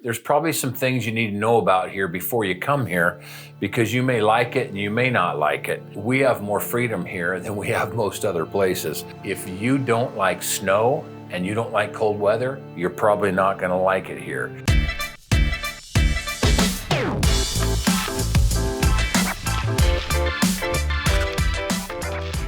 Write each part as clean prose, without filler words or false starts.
There's probably some things you need to know about here before you come here, because you may like it and you may not like it. We have more freedom here than we have most other places. If you don't like snow and you don't like cold weather, you're probably not going to like it here.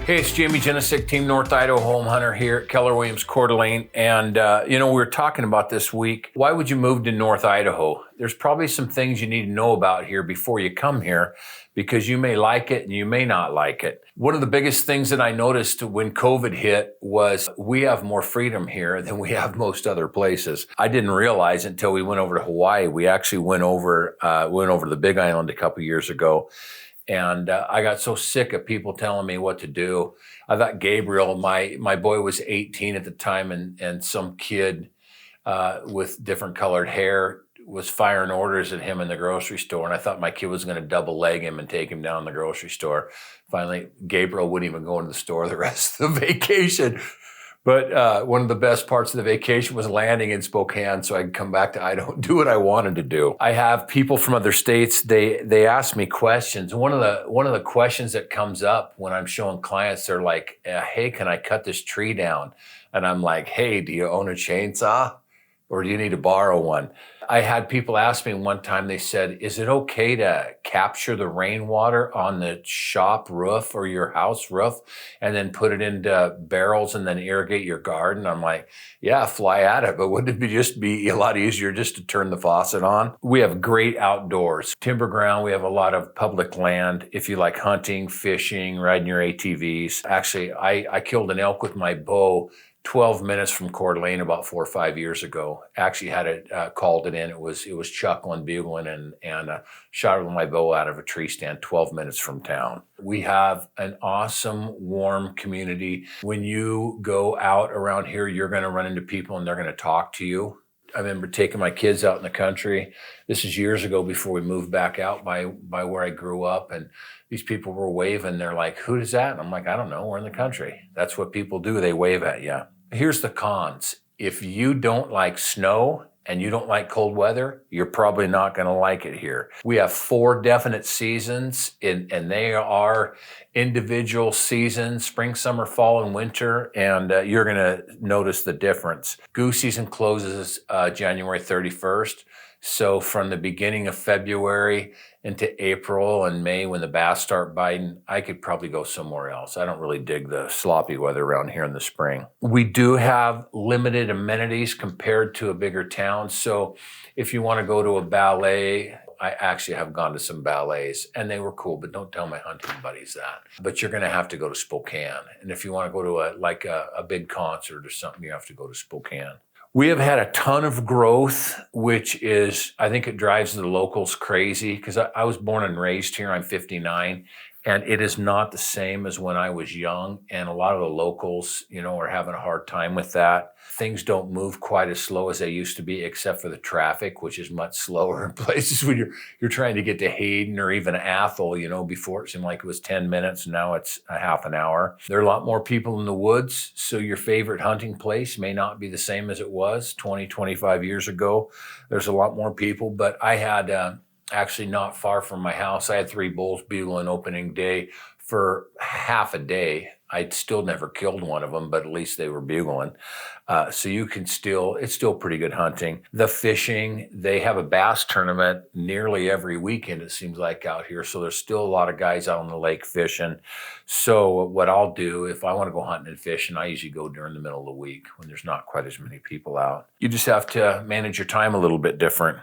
Hey, it's Jamie Jenisic, Team North Idaho Home Hunter here at Keller Williams Coeur d'Alene. And, we were talking about this week, why would you move to North Idaho? There's probably some things you need to know about here before you come here, because you may like it and you may not like it. One of the biggest things that I noticed when COVID hit was we have more freedom here than we have most other places. I didn't realize until we went over to Hawaii. We actually went over to the Big Island a couple years ago. And I got so sick of people telling me what to do. I thought Gabriel, my boy was 18 at the time, and some kid with different colored hair was firing orders at him in the grocery store. And I thought my kid was going to double leg him and take him down the grocery store. Finally, Gabriel wouldn't even go into the store the rest of the vacation. But one of the best parts of the vacation was landing in Spokane so I could come back to Idaho and do what I wanted to do. I have people from other states, they ask me questions. One of the questions that comes up when I'm showing clients, they're like, hey, can I cut this tree down? And I'm like, hey, do you own a chainsaw or do you need to borrow one? I had people ask me one time, they said, is it okay to capture the rainwater on the shop roof or your house roof and then put it into barrels and then irrigate your garden? I'm like, yeah, fly at it. But wouldn't it just be a lot easier just to turn the faucet on? We have great outdoors, timber ground. We have a lot of public land. If you like hunting, fishing, riding your ATVs. Actually, I killed an elk with my bow 12 minutes from Coeur d'Alene about 4 or 5 years ago. Actually had it, called it in. It was chuckling, bugling, and shot it with my bow out of a tree stand 12 minutes from town. We have an awesome, warm community. When you go out around here, you're gonna run into people and they're gonna talk to you. I remember taking my kids out in the country. This is years ago before we moved back out by where I grew up. And these people were waving. They're like, who is that? And I'm like, I don't know. We're in the country. That's what people do. They wave at you. Here's the cons. If you don't like snow and you don't like cold weather, you're probably not going to like it here. We have 4 definite seasons, and they are individual seasons: spring, summer, fall, and winter, and you're going to notice the difference. Goose season closes January 31st. So from the beginning of February into April and May, when the bass start biting, I could probably go somewhere else. I don't really dig the sloppy weather around here in the spring. We do have limited amenities compared to a bigger town. So if you want to go to a ballet, I actually have gone to some ballets and they were cool, but don't tell my hunting buddies that. But you're going to have to go to Spokane. And if you want to go to a big concert or something, you have to go to Spokane. We have had a ton of growth, which is, I think it drives the locals crazy, because I was born and raised here. I'm 59, and it is not the same as when I was young. And a lot of the locals, are having a hard time with that. Things don't move quite as slow as they used to be, except for the traffic, which is much slower in places when you're trying to get to Hayden or even Athol. Before it seemed like it was 10 minutes, and now it's a half an hour. There are a lot more people in the woods, so your favorite hunting place may not be the same as it was 20, 25 years ago. There's a lot more people, but I had actually not far from my house, I had 3 bulls bugling opening day for half a day. I'd still never killed one of them, but at least they were bugling. So it's still pretty good hunting. The fishing, they have a bass tournament nearly every weekend, it seems like, out here. So there's still a lot of guys out on the lake fishing. So what I'll do, if I want to go hunting and fishing, I usually go during the middle of the week when there's not quite as many people out. You just have to manage your time a little bit different.